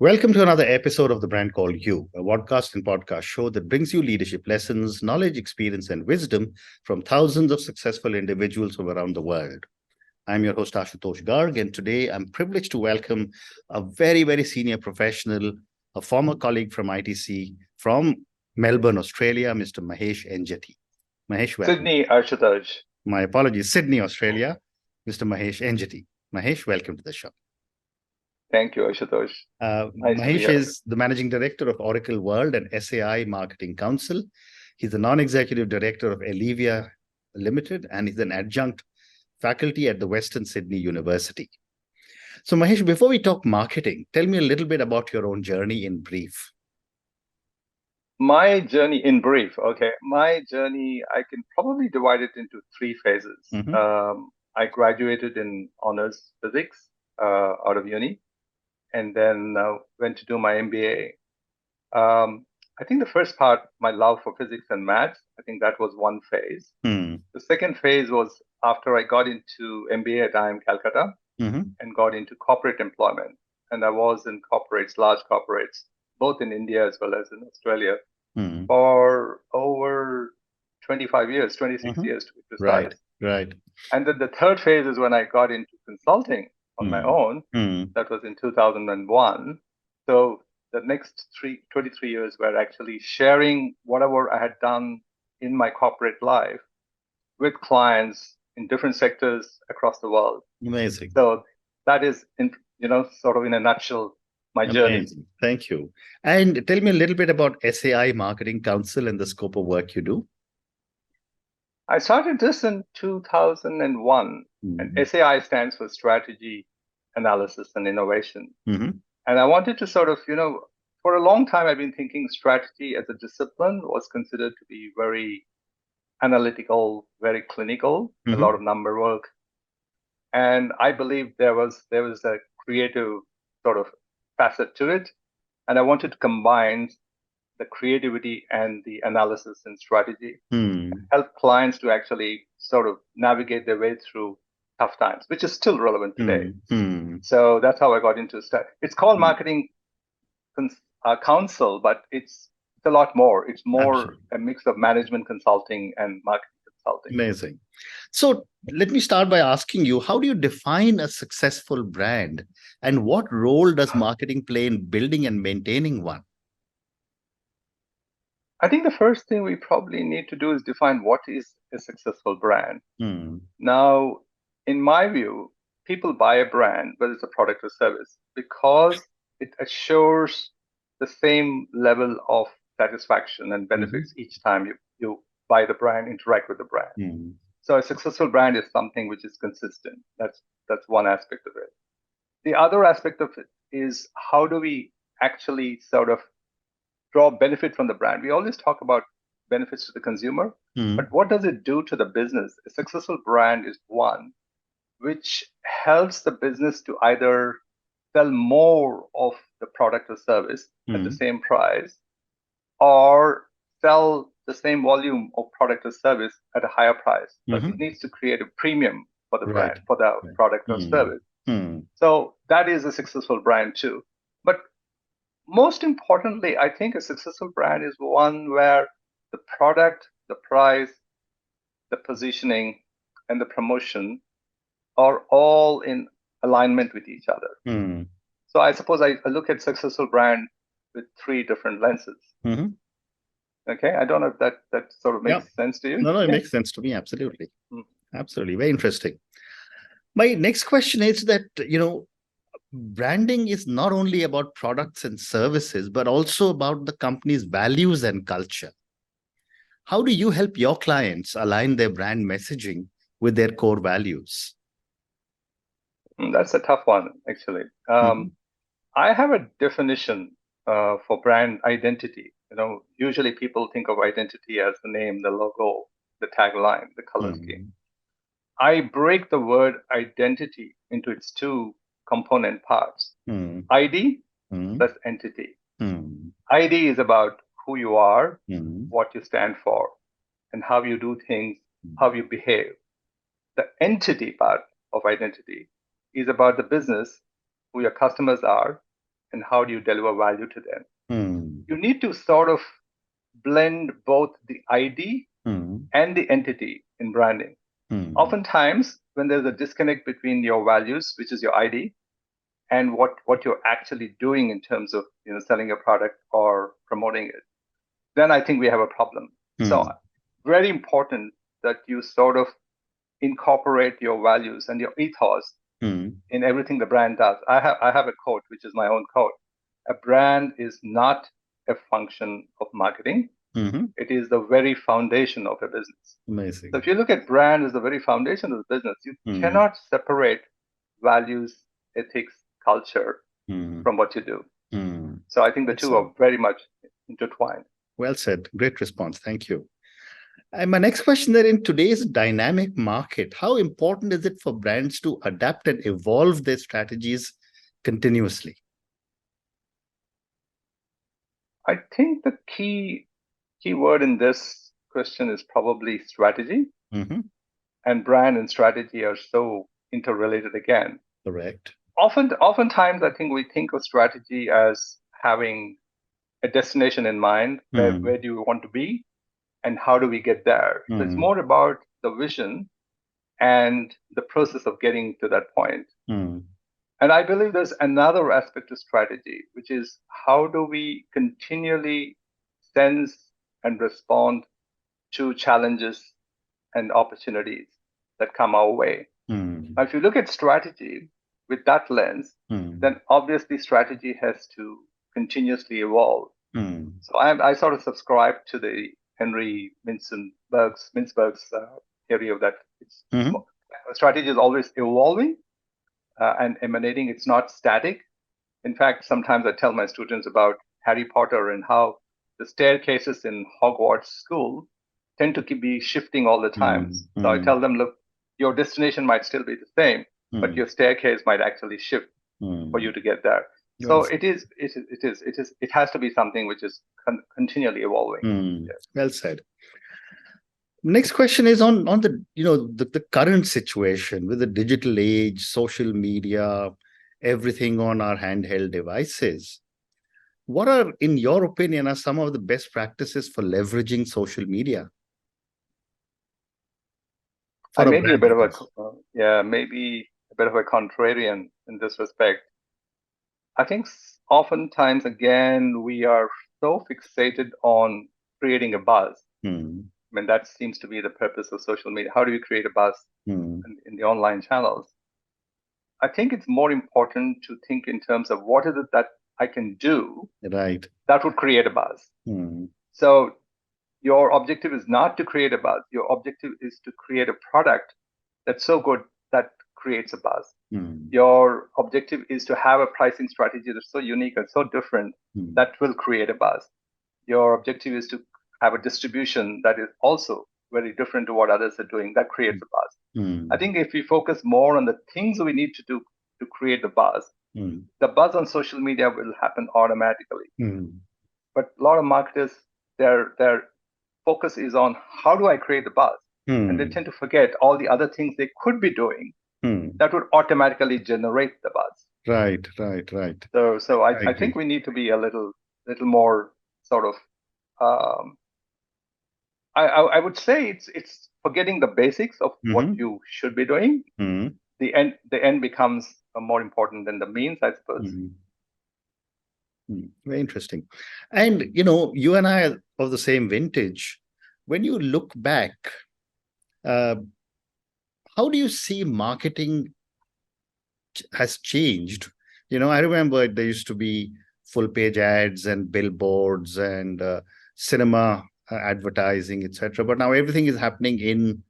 Welcome to another episode of The Brand Called You, a podcast and podcast show that brings you leadership lessons, knowledge, experience, and wisdom from thousands of successful individuals from around the world. I'm your host, Ashutosh Garg, and today I'm privileged to welcome a very, very senior professional, a former colleague from ITC from Melbourne, Australia, Mr. Mahesh Enjeti. Mahesh, welcome. Sydney, Ashutosh. My apologies, Sydney, Australia, Mr. Mahesh Enjeti. Mahesh, welcome to the show. Thank you, Ashutosh. Nice to be Mahesh here. is the managing director of Oracle World and SAI Marketing Counsel. He's the non-executive director of Elevia Limited, and he's an adjunct faculty at the Western Sydney University. So, Mahesh, before we talk marketing, tell me a little bit about your own journey in brief. My journey in brief, okay. My journey, I can probably divide it into three phases. I graduated in honors physics out of uni, and then went to do my MBA. I think the first part, my love for physics and maths, I think that was one phase. The second phase was after I got into MBA at IIM Calcutta and got into corporate employment. And I was in corporates, large corporates, both in India as well as in Australia for over 25 years, 26 years to be precise. Right. And then the third phase is when I got into consulting on my own. That was in 2001. So the next 23 years were actually sharing whatever I had done in my corporate life with clients in different sectors across the world. Amazing. So that is, sort of in a nutshell, my journey. Thank you. And tell me a little bit about SAI Marketing Counsel and the scope of work you do. I started this in 2001, and SAI stands for Strategy, Analysis, and Innovation. And I wanted to sort of, for a long time, I've been thinking strategy as a discipline was considered to be very analytical, very clinical, a lot of number work. And I believe there was a creative sort of facet to it. And I wanted to combine the creativity and the analysis and strategy, help clients to actually sort of navigate their way through tough times, which is still relevant today. So that's how I got into it. It's called Marketing Counsel, but it's a lot more. It's more a mix of management consulting and marketing consulting. Amazing. So let me start by asking you, how do you define a successful brand, and what role does marketing play in building and maintaining one? I think the first thing we probably need to do is define what is a successful brand. Now, in my view, people buy a brand, whether it's a product or service, because it assures the same level of satisfaction and benefits each time you buy the brand, interact with the brand. So a successful brand is something which is consistent. That's one aspect of it. The other aspect of it is, how do we actually sort of draw benefit from the brand? We always talk about benefits to the consumer, but what does it do to the business? A successful brand is one which helps the business to either sell more of the product or service at the same price, or sell the same volume of product or service at a higher price. But it needs to create a premium for the brand, for the product or service. So that is a successful brand too. But most importantly, I think a successful brand is one where the product, the price, the positioning, and the promotion are all in alignment with each other. So I suppose I look at successful brand with three different lenses. Okay, I don't know if that sort of makes sense to you. No, it makes sense to me. Absolutely. Absolutely. Very interesting. My next question is that, branding is not only about products and services, but also about the company's values and culture. How do you help your clients align their brand messaging with their core values? That's a tough one, actually. I have a definition for brand identity. Usually people think of identity as the name, the logo, the tagline, the color scheme. I break the word identity into its two component parts. ID plus entity. ID is about who you are, what you stand for, and how you do things, how you behave. The entity part of identity is about the business, who your customers are, and how do you deliver value to them. You need to sort of blend both the ID and the entity in branding. Oftentimes, when there's a disconnect between your values, which is your ID, and what you're actually doing in terms of selling a product or promoting it, then I think we have a problem. So very important that you sort of incorporate your values and your ethos in everything the brand does. I have a quote, which is my own quote. A brand is not a function of marketing. It is the very foundation of a business. Amazing. So if you look at brand as the very foundation of the business, you cannot separate values, ethics, culture from what you do. So I think the two are very much intertwined. Well said. Great response. Thank you. And my next question, that in today's dynamic market, how important is it for brands to adapt and evolve their strategies continuously? I think the key word in this question is probably strategy. And brand and strategy are so interrelated again. Correct. Oftentimes, I think we think of strategy as having a destination in mind. Where do you want to be? And how do we get there? So it's more about the vision and the process of getting to that point. And I believe there's another aspect to strategy, which is how do we continually sense and respond to challenges and opportunities that come our way. Now, if you look at strategy with that lens, then obviously strategy has to continuously evolve. So I sort of subscribe to the Henry Mintzberg's theory of that. Strategy is always evolving and emanating. It's not static. In fact, sometimes I tell my students about Harry Potter and how the staircases in Hogwarts school tend to be shifting all the time. So I tell them, look, your destination might still be the same, but your staircase might actually shift for you to get there. So it has to be something which is continually evolving. Yes. Well said. Next question is on the current situation with the digital age, social media, everything on our handheld devices. What are, in your opinion, are some of the best practices for leveraging social media? I may be a bit of a contrarian in this respect. I think oftentimes, again, we are so fixated on creating a buzz. I mean, that seems to be the purpose of social media. How do you create a buzz in the online channels? I think it's more important to think in terms of what is it that I can do that would create a buzz. So your objective is not to create a buzz. Your objective is to create a product that's so good that creates a buzz. Your objective is to have a pricing strategy that's so unique and so different that will create a buzz. Your objective is to have a distribution that is also very different to what others are doing. That creates a buzz. I think if we focus more on the things we need to do to create the buzz on social media will happen automatically. But a lot of marketers, their focus is on how do I create the buzz? And they tend to forget all the other things they could be doing that would automatically generate the buzz. Right. So I think we need to be a little more sort of I would say it's forgetting the basics of what you should be doing. The end becomes more important than the means, I suppose. Very interesting. And you and I are of the same vintage. When you look back, how do you see marketing has changed? I remember there used to be full page ads and billboards and cinema advertising, etc. But now everything is happening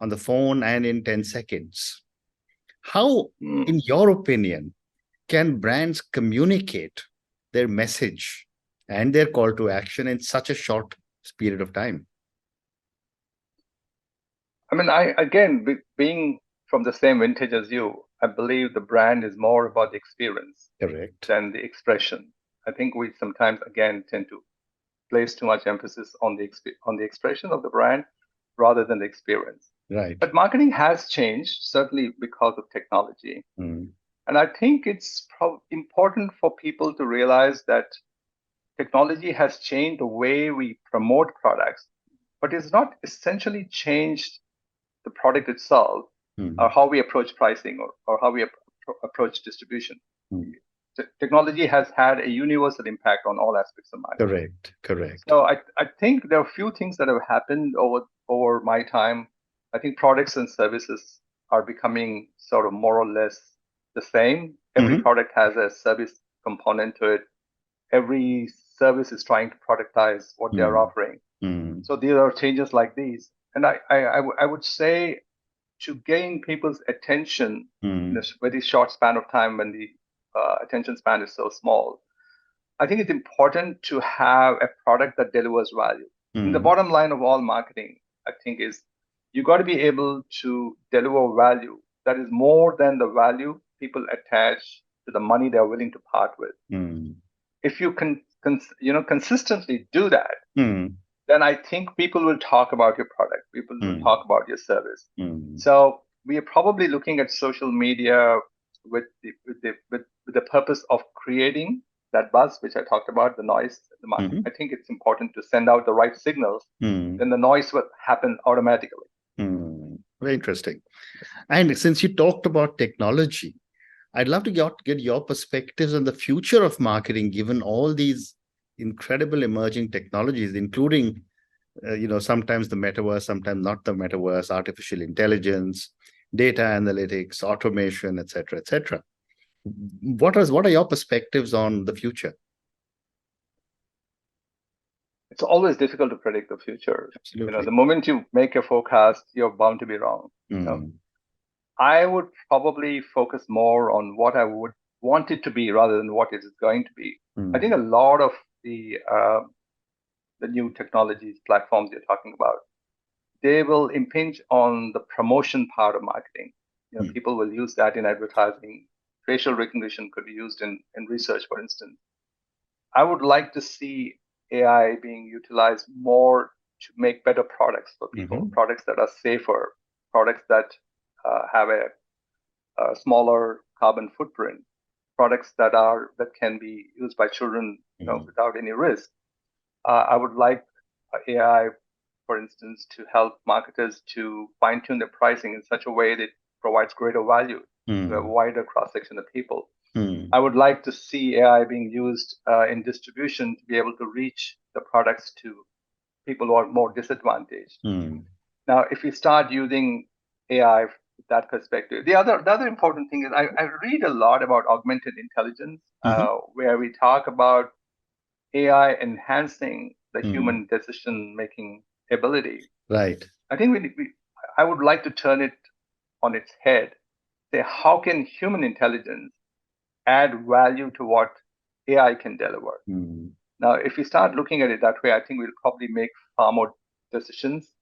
on the phone and in 10 seconds. How, in your opinion, can brands communicate their message and their call to action in such a short period of time? I mean, being from the same vintage as you, I believe the brand is more about the experience than the expression. I think we sometimes, again, tend to place too much emphasis on the expression of the brand rather than the experience. Right. But marketing has changed, certainly because of technology. And I think it's important for people to realize that technology has changed the way we promote products, but it's not essentially changed the product itself, or how we approach pricing, or how we approach distribution. Technology has had a universal impact on all aspects of marketing. Correct. So I think there are a few things that have happened over my time. I think products and services are becoming sort of more or less the same. Every product has a service component to it. Every service is trying to productize what they are offering. So there are changes like these. And I would say, to gain people's attention in a very short span of time, when the attention span is so small, I think it's important to have a product that delivers value. And the bottom line of all marketing, I think, is you got to be able to deliver value that is more than the value people attach to the money they're willing to part with. If you can consistently do that, then I think people will talk about your product. People will talk about your service. So we are probably looking at social media with the purpose of creating that buzz, which I talked about, the noise, the market. I think it's important to send out the right signals. Then the noise will happen automatically. Very interesting. And since you talked about technology, I'd love to get your perspectives on the future of marketing, given all these incredible emerging technologies, including, sometimes the metaverse, sometimes not the metaverse, artificial intelligence, data analytics, automation, et cetera. What are your perspectives on the future? It's always difficult to predict the future. Absolutely. The moment you make a forecast, you're bound to be wrong. I would probably focus more on what I would want it to be rather than what it is going to be. I think a lot of the new technologies, platforms you're talking about, they will impinge on the promotion part of marketing. People will use that in advertising. Facial recognition could be used in research, for instance. I would like to see AI being utilized more to make better products for people, products that are safer, products that have a smaller carbon footprint, products that can be used by children, without any risk. I would like AI, for instance, to help marketers to fine-tune their pricing in such a way that provides greater value to a wider cross-section of people. I would like to see AI being used in distribution to be able to reach the products to people who are more disadvantaged. Now, if we start using AI from that perspective, the other important thing is I read a lot about augmented intelligence, where we talk about AI enhancing the human decision-making ability. Right. I think I would like to turn it on its head. Say, how can human intelligence add value to what AI can deliver? Now, if we start looking at it that way, I think we'll probably make far more decisions,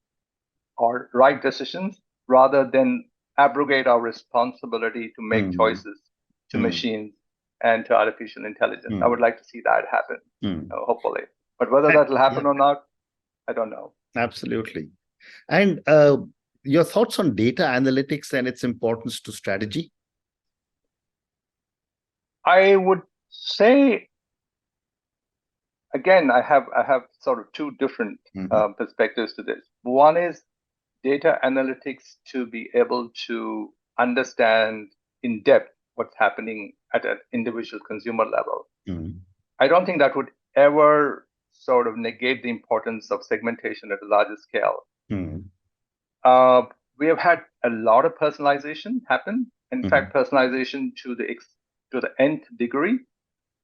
or right decisions, rather than abrogate our responsibility to make choices to machines and to artificial intelligence. I would like to see that happen, hopefully. But whether that will happen or not, I don't know. Absolutely. And your thoughts on data analytics and its importance to strategy? I would say, again, I have sort of two different perspectives to this. One is data analytics to be able to understand in depth what's happening at an individual consumer level. I don't think that would ever sort of negate the importance of segmentation at a larger scale. We have had a lot of personalization happen. In fact, personalization to the nth degree.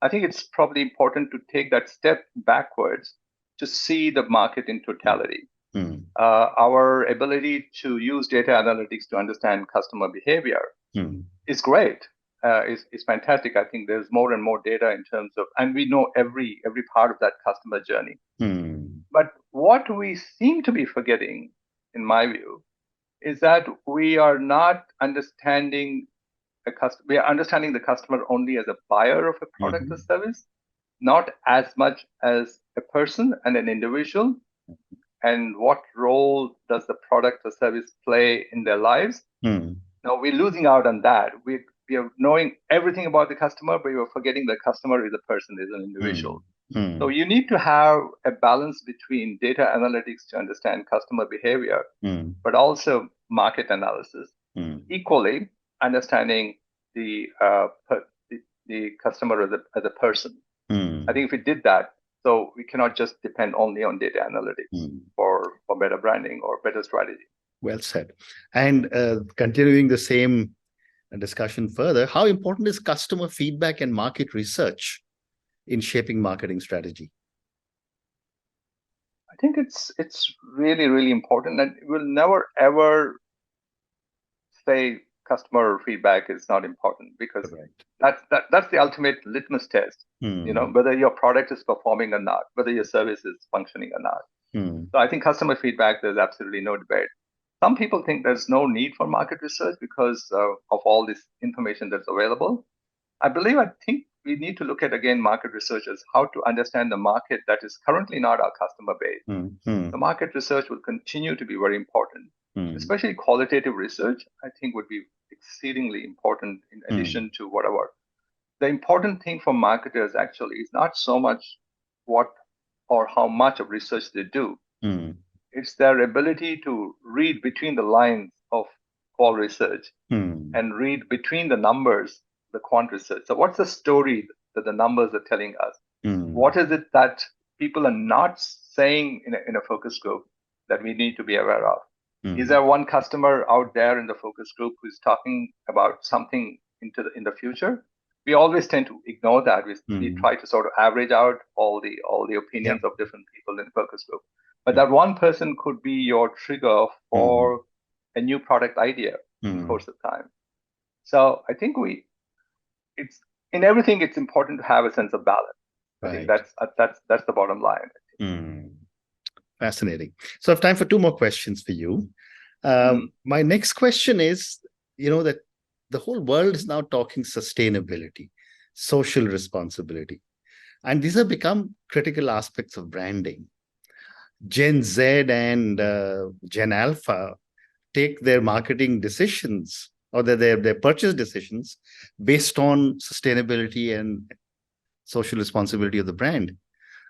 I think it's probably important to take that step backwards to see the market in totality. Our ability to use data analytics to understand customer behavior is great. Is fantastic. I think there's more and more data in terms of, and we know every part of that customer journey. But what we seem to be forgetting, in my view, is that we are not understanding we are understanding the customer only as a buyer of a product or service, not as much as a person and an individual, and what role does the product or service play in their lives. Now, we're losing out on that. We we are knowing everything about the customer, but you're forgetting the customer is a person, is an individual. So you need to have a balance between data analytics to understand customer behavior, but also market analysis. Equally, understanding the customer as a person. I think if we did that, so we cannot just depend only on data analytics for better branding or better strategy. Well said. And continuing the same discussion further, how important is customer feedback and market research in shaping marketing strategy? I think it's really, really important, and we'll never ever say customer feedback is not important, because that's the ultimate litmus test. Whether your product is performing or not, whether your service is functioning or not. So I think customer feedback, there's absolutely no debate. Some people think there's no need for market research because of all this information that's available. I think we need to look at, again, market research as how to understand the market that is currently not our customer base. The market research will continue to be very important, especially qualitative research, I think would be exceedingly important in addition to whatever. The important thing for marketers actually is not so much what or how much of research they do. It's their ability to read between the lines of qual research and read between the numbers, the quant research. So what's the story that the numbers are telling us? What is it that people are not saying in a focus group that we need to be aware of? Is there one customer out there in the focus group who's talking about something in the future? We always tend to ignore that. We try to sort of average out all the opinions of different people in the focus group. But that one person could be your trigger for a new product idea in the course of time. So I think it's in everything. It's important to have a sense of balance. I think that's the bottom line. Fascinating. So I have time for two more questions for you. My next question is, that the whole world is now talking sustainability, social responsibility, and these have become critical aspects of branding. Gen Z and Gen Alpha take their marketing decisions or their purchase decisions based on sustainability and social responsibility of the brand.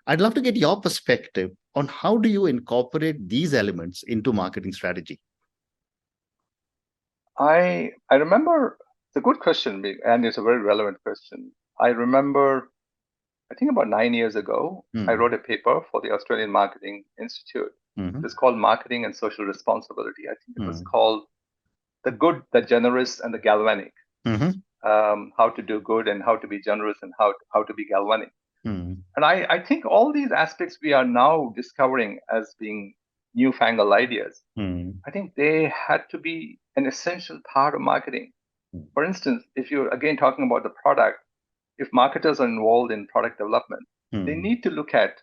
I'd love to get your perspective on how do you incorporate these elements into marketing strategy? I remember, it's a good question, and it's a very relevant question. I remember, I think about 9 years ago, I wrote a paper for the Australian Marketing Institute. It's called Marketing and Social Responsibility. I think it was called The Good, the Generous, and the Galvanic. How to do good and how to be generous and how to be galvanic. And I think all these aspects we are now discovering as being newfangled ideas. I think they had to be an essential part of marketing. For instance, if you're again talking about the product, if marketers are involved in product development, they need to look at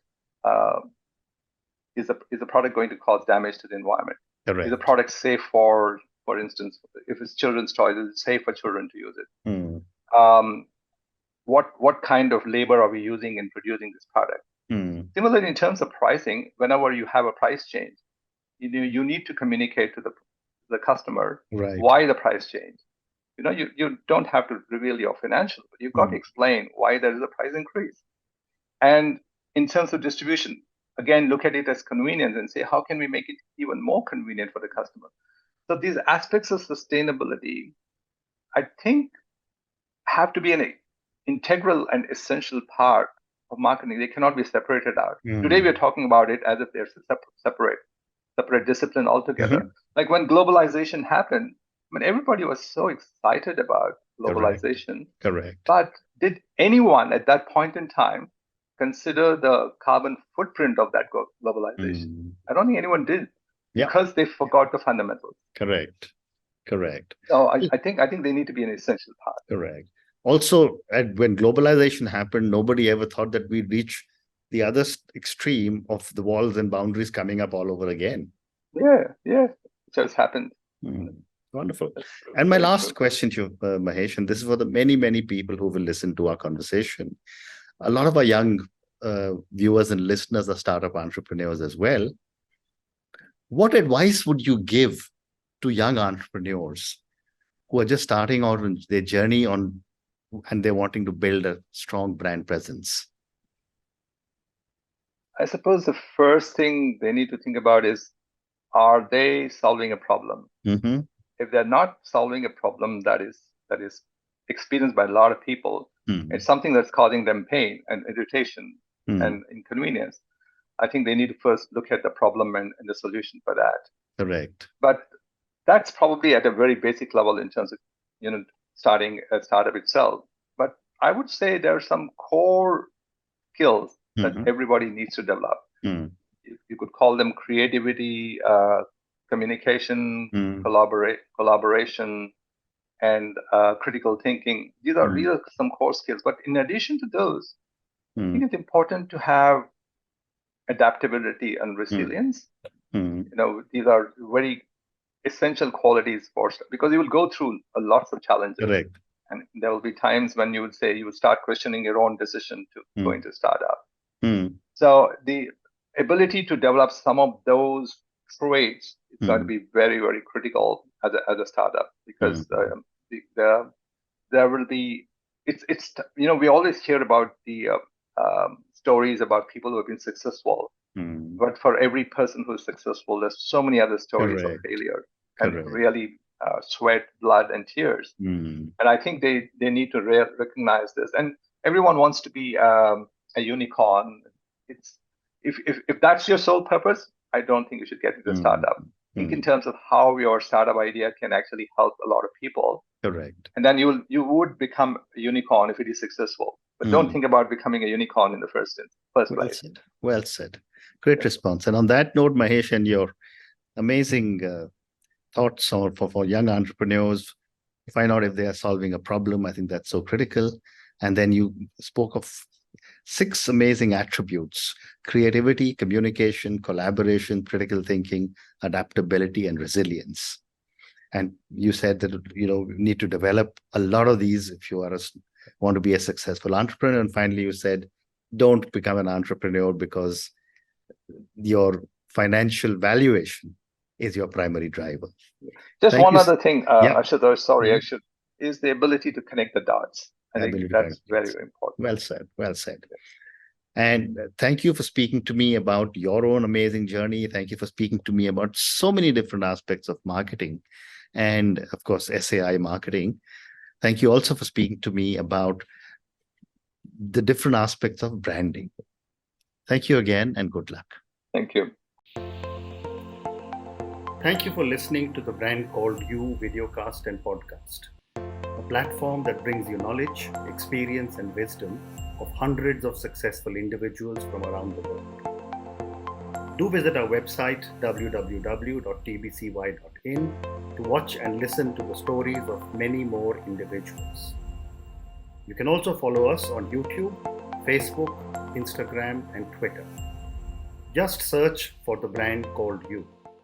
is the product going to cause damage to the environment? Correct. Is the product safe for instance, if it's children's toys, is it safe for children to use it? What kind of labor are we using in producing this product? Similarly, in terms of pricing, whenever you have a price change, you need to communicate to the customer why the price change. You don't have to reveal your financial, but you've got to explain why there is a price increase. And in terms of distribution, again, look at it as convenience and say, how can we make it even more convenient for the customer? So these aspects of sustainability, I think, have to be an integral and essential part of marketing. They cannot be separated out. Today, we're talking about it as if they're separate discipline altogether. Like when globalization happened, everybody was so excited about globalization. Correct. But did anyone at that point in time consider the carbon footprint of that globalization? I don't think anyone did, because they forgot the fundamentals. Correct. So I think they need to be an essential part. Correct. Also, when globalization happened, nobody ever thought that we'd reach the other extreme of the walls and boundaries coming up all over again. Yeah, it just happened. Wonderful. And my last question to you, Mahesh, and this is for the many, many people who will listen to our conversation. A lot of our young viewers and listeners are startup entrepreneurs as well. What advice would you give to young entrepreneurs who are just starting out on their journey and they're wanting to build a strong brand presence? I suppose the first thing they need to think about is, are they solving a problem? Mm-hmm. If they're not solving a problem that is experienced by a lot of people, it's something that's causing them pain and irritation and inconvenience, I think they need to first look at the problem and the solution for that. Correct. But that's probably at a very basic level in terms of starting a startup itself. But I would say there are some core skills that everybody needs to develop. You could call them creativity, communication, collaboration, and critical thinking. These are some core skills. But in addition to those, I think it's important to have adaptability and resilience. These are very essential qualities because you will go through lots of challenges. Correct. And there will be times when you would start questioning your own decision to go into startup. So the ability to develop some of those traits is going to be very, very critical as a startup, because there will be, we always hear about the stories about people who have been successful. But for every person who is successful, there's so many other stories of failure and really sweat, blood, and tears. And I think they need to recognize this. And everyone wants to be a unicorn. If that's your sole purpose, I don't think you should get into a startup. Think in terms of how your startup idea can actually help a lot of people. Correct. And then you would become a unicorn if it is successful. But don't think about becoming a unicorn in the first place. Well said. Great response. And on that note, Mahesh, and your amazing thoughts for young entrepreneurs to find out if they are solving a problem, I think that's so critical. And then you spoke of 6 amazing attributes: creativity, communication, collaboration, critical thinking, adaptability, and resilience. And you said that, we need to develop a lot of these if you want to be a successful entrepreneur. And finally, you said, don't become an entrepreneur because your financial valuation is your primary driver. Just one other thing, Ashutosh, sorry, is the ability to connect the dots. I think that's very, very important. Well said. Well said. And thank you for speaking to me about your own amazing journey. Thank you for speaking to me about so many different aspects of marketing and, of course, SAI marketing. Thank you also for speaking to me about the different aspects of branding. Thank you again, and good luck. Thank you. Thank you for listening to The Brand Called You videocast and podcast, a platform that brings you knowledge, experience, and wisdom of hundreds of successful individuals from around the world. Do visit our website, www.tbcy.in, to watch and listen to the stories of many more individuals. You can also follow us on YouTube, Facebook, Instagram, and Twitter. Just search for The Brand Called You.